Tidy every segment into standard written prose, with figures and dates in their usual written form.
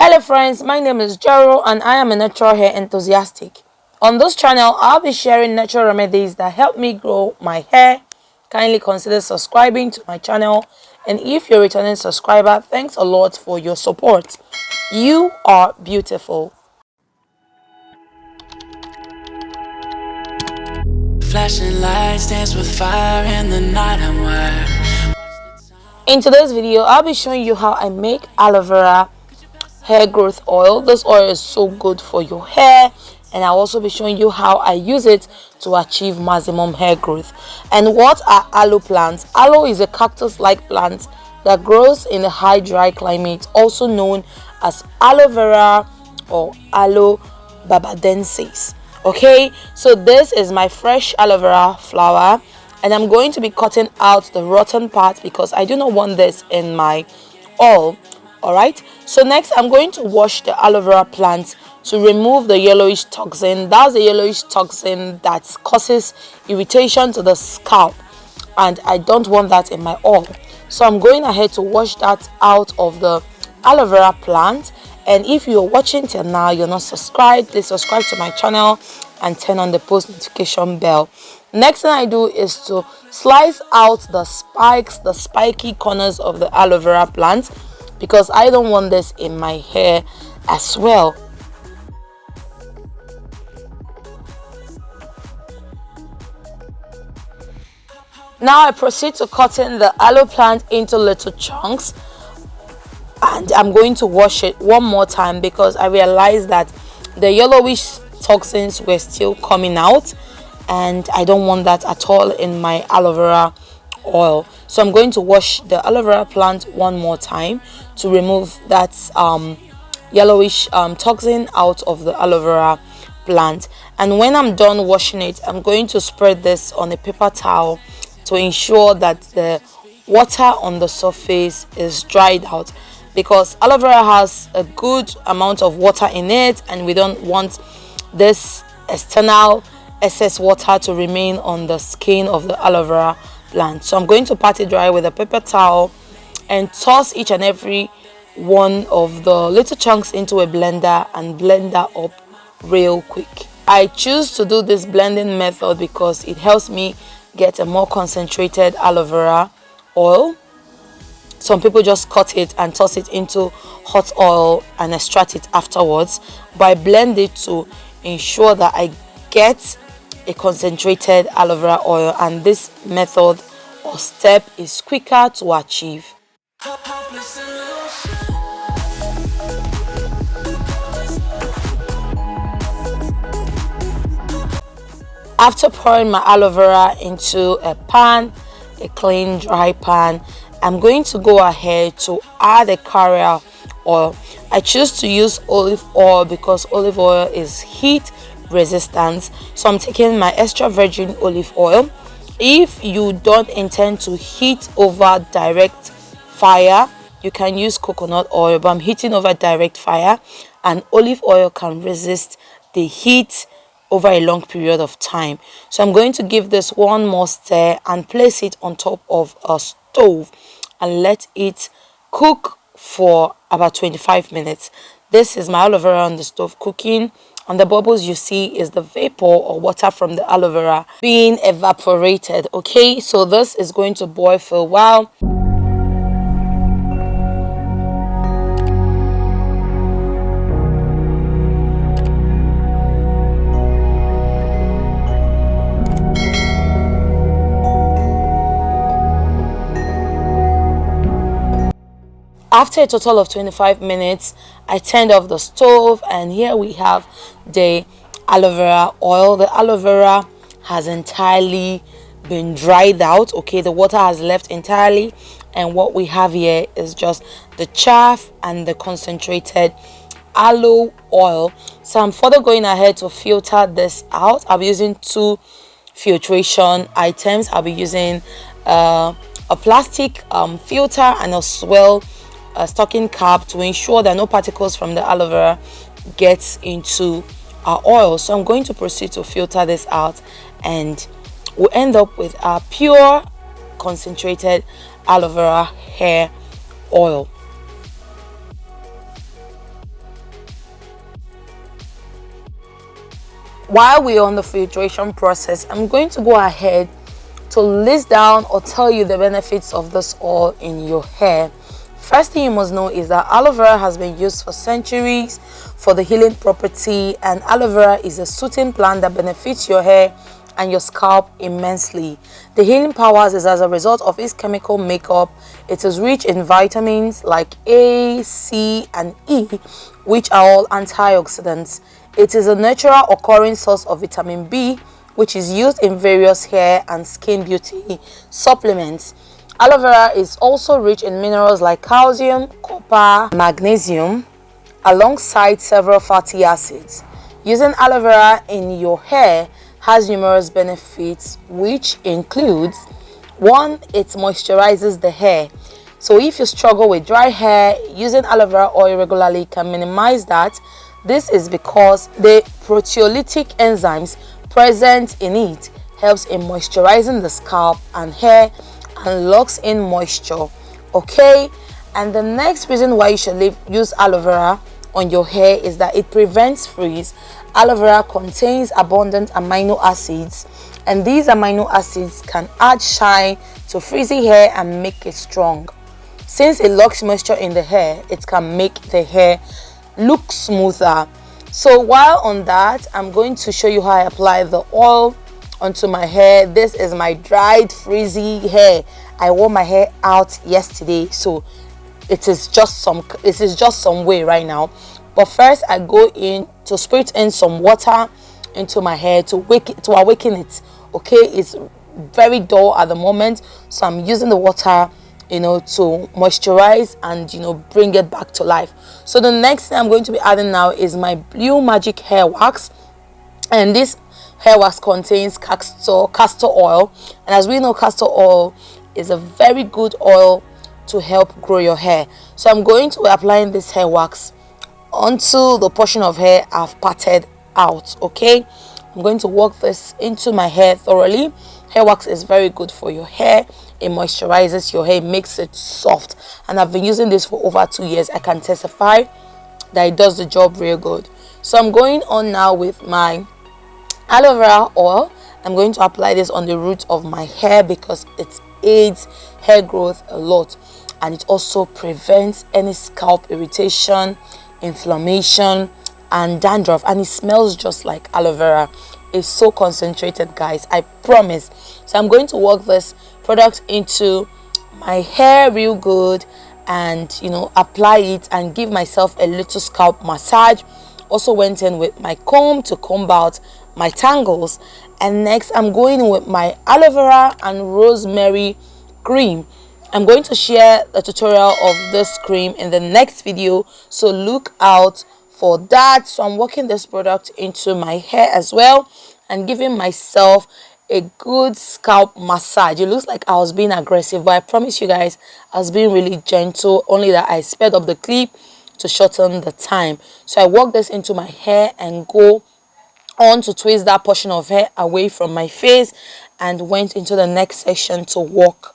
Hello friends, my name is Gerald and I am a natural hair enthusiast. On this channel, I'll be sharing natural remedies that help me grow my hair. Kindly consider subscribing to my channel, and if you're a returning subscriber, thanks a lot for your support. You are beautiful. Flashing lights dance with fire in the night. I'm wired. In today's video, I'll be showing you how I make aloe vera hair growth oil. This oil is so good for your hair, and I'll also be showing you how I use it to achieve maximum hair growth. And what are aloe plants? Aloe is a cactus-like plant that grows in a high dry climate, also known as aloe vera or aloe barbadensis. Okay, so this is my fresh aloe vera flower, and I'm going to be cutting out the rotten part because I do not want this in my oil. Alright, so next I'm going to wash the aloe vera plant to remove the yellowish toxin. That's the yellowish toxin that causes irritation to the scalp, and I don't want that in my oil. So I'm going ahead to wash that out of the aloe vera plant. And if you're watching till now, you're not subscribed, please subscribe to my channel and turn on the post notification bell. Next thing I do is to slice out the spikes, the spiky corners of the aloe vera plant, because I don't want this in my hair as well. Now I proceed to cutting the aloe plant into little chunks, and I'm going to wash it one more time because I realized that the yellowish toxins were still coming out, and I don't want that at all in my aloe vera oil. So I'm going to wash the aloe vera plant one more time to remove that yellowish toxin out of the aloe vera plant. And when I'm done washing it, I'm going to spread this on a paper towel to ensure that the water on the surface is dried out, because aloe vera has a good amount of water in it, and we don't want this external excess water to remain on the skin of the aloe vera plant. So I'm going to pat it dry with a paper towel and toss each and every one of the little chunks into a blender and blend that up real quick. I choose to do this blending method because it helps me get a more concentrated aloe vera oil. Some people just cut it and toss it into hot oil and extract it afterwards, but I blend it to ensure that I get a concentrated aloe vera oil, and this method or step is quicker to achieve. After pouring my aloe vera into a pan, a clean dry pan, I'm going to go ahead to add a carrier oil. I choose to use olive oil because olive oil is heat resistant, so I'm taking my extra virgin olive oil. If you don't intend to heat over direct fire, you can use coconut oil, but I'm heating over direct fire, and olive oil can resist the heat over a long period of time. So I'm going to give this one more stir and place it on top of a stove and let it cook for about 25 minutes. This is my aloe vera on the stove cooking, and the bubbles you see is the vapor or water from the aloe vera being evaporated. Okay, so this is going to boil for a while. After a total of 25 minutes, I turned off the stove, and here we have the aloe vera oil. The aloe vera has entirely been dried out. Okay, the water has left entirely, and what we have here is just the chaff and the concentrated aloe oil. So I'm further going ahead to filter this out. I'll be using two filtration items. I'll be using a plastic filter and as well a stocking cap to ensure that no particles from the aloe vera gets into our oil. So I'm going to proceed to filter this out, and we'll end up with our pure concentrated aloe vera hair oil. while we're on the filtration process, I'm going to go ahead to list down or tell you the benefits of this oil in your hair. First thing you must know is that aloe vera has been used for centuries for the healing property, and aloe vera is a soothing plant that benefits your hair and your scalp immensely. The healing powers is as a result of its chemical makeup. It is rich in vitamins like A, C, and E, which are all antioxidants. It is a natural occurring source of vitamin B, which is used in various hair and skin beauty supplements. Aloe vera is also rich in minerals like calcium, copper, magnesium, alongside several fatty acids. Using aloe vera in your hair has numerous benefits, which includes: 1, it moisturizes the hair. So if you struggle with dry hair, using aloe vera oil regularly can minimize that. This is because the proteolytic enzymes present in it helps in moisturizing the scalp and hair and locks in moisture. Okay, and the next reason why you should use aloe vera on your hair is that it prevents frizz. Aloe vera contains abundant amino acids, and these amino acids can add shine to frizzy hair and make it strong. Since it locks moisture in the hair, it can make the hair look smoother. So while on that, I'm going to show you how I apply the oil onto my hair. This is my dried frizzy hair. I wore my hair out yesterday, so it is just some way right now. But first, I go in to sprit in some water into my hair to awaken it. Okay, it's very dull at the moment, so I'm using the water to moisturize and bring it back to life. So the next thing I'm going to be adding now is my Blue Magic hair wax, and this hair wax contains castor oil, and as we know, castor oil is a very good oil to help grow your hair. So I'm going to be applying this hair wax onto the portion of hair I've parted out. Okay, I'm going to work this into my hair thoroughly. Hair wax is very good for your hair. It moisturizes your hair, makes it soft, and I've been using this for over 2 years. I can testify that it does the job real good. So I'm going on now with my aloe vera oil. I'm going to apply this on the root of my hair because it aids hair growth a lot, and it also prevents any scalp irritation, inflammation, and dandruff, and it smells just like aloe vera. It's so concentrated, guys, I promise. So I'm going to work this product into my hair real good and apply it and give myself a little scalp massage. Also went in with my comb to comb out my tangles, and next I'm going in with my aloe vera and rosemary cream. I'm going to share a tutorial of this cream in the next video, so look out for that. So I'm working this product into my hair as well and giving myself a good scalp massage. It looks like I was being aggressive, but I promise you guys I was being really gentle, only that I sped up the clip to shorten the time. So I work this into my hair and go on to twist that portion of hair away from my face and went into the next section to work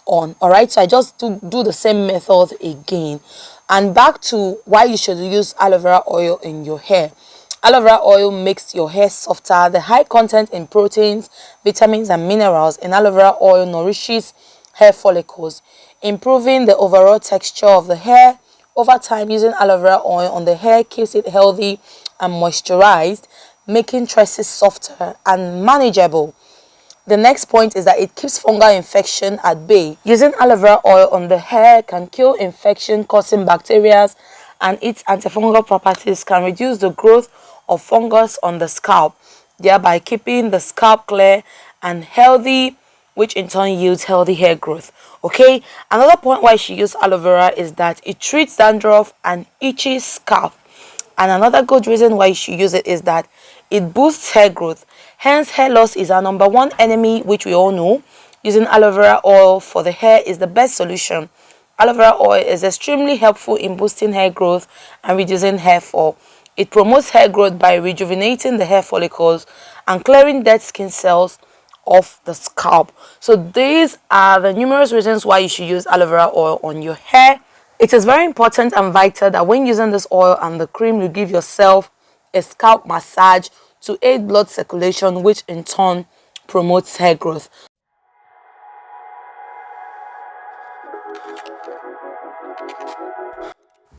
on. All right, so I just do the same method again. And back to why you should use aloe vera oil in your hair. Aloe vera oil makes your hair softer. The high content in proteins, vitamins, and minerals in aloe vera oil nourishes hair follicles, improving the overall texture of the hair. Over time, using aloe vera oil on the hair keeps it healthy and moisturized, making tresses softer and manageable. The next point is that it keeps fungal infection at bay. Using aloe vera oil on the hair can kill infection-causing bacteria, and its antifungal properties can reduce the growth of fungus on the scalp, thereby keeping the scalp clear and healthy, which in turn yields healthy hair growth. Okay, another point why she used aloe vera is that it treats dandruff and itchy scalp. And another good reason why you should use it is that it boosts hair growth. Hence, hair loss is our number one enemy, which we all know. Using aloe vera oil for the hair is the best solution. Aloe vera oil is extremely helpful in boosting hair growth and reducing hair fall. It promotes hair growth by rejuvenating the hair follicles and clearing dead skin cells off the scalp. So these are the numerous reasons why you should use aloe vera oil on your hair. It is very important and vital that when using this oil and the cream, you give yourself a scalp massage to aid blood circulation, which in turn promotes hair growth.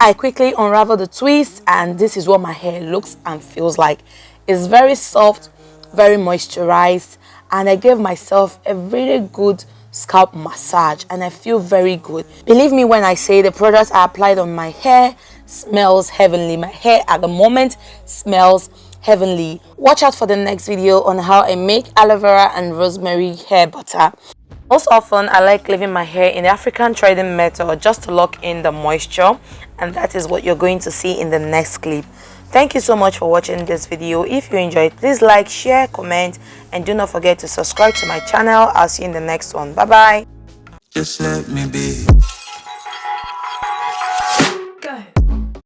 I quickly unravel the twist, and this is what my hair looks and feels like. It's very soft, very moisturized, and I gave myself a really good scalp massage and I feel very good. Believe me when I say the products I applied on my hair smells heavenly. My hair at the moment smells heavenly. Watch out for the next video on how I make aloe vera and rosemary hair butter. Most often, I like leaving my hair in the African threading method just to lock in the moisture, and that is what you're going to see in the next clip. Thank you so much for watching this video. If you enjoyed, please like, share, comment, and do not forget to subscribe to my channel. I'll see you in the next one. Bye bye. Just let me be.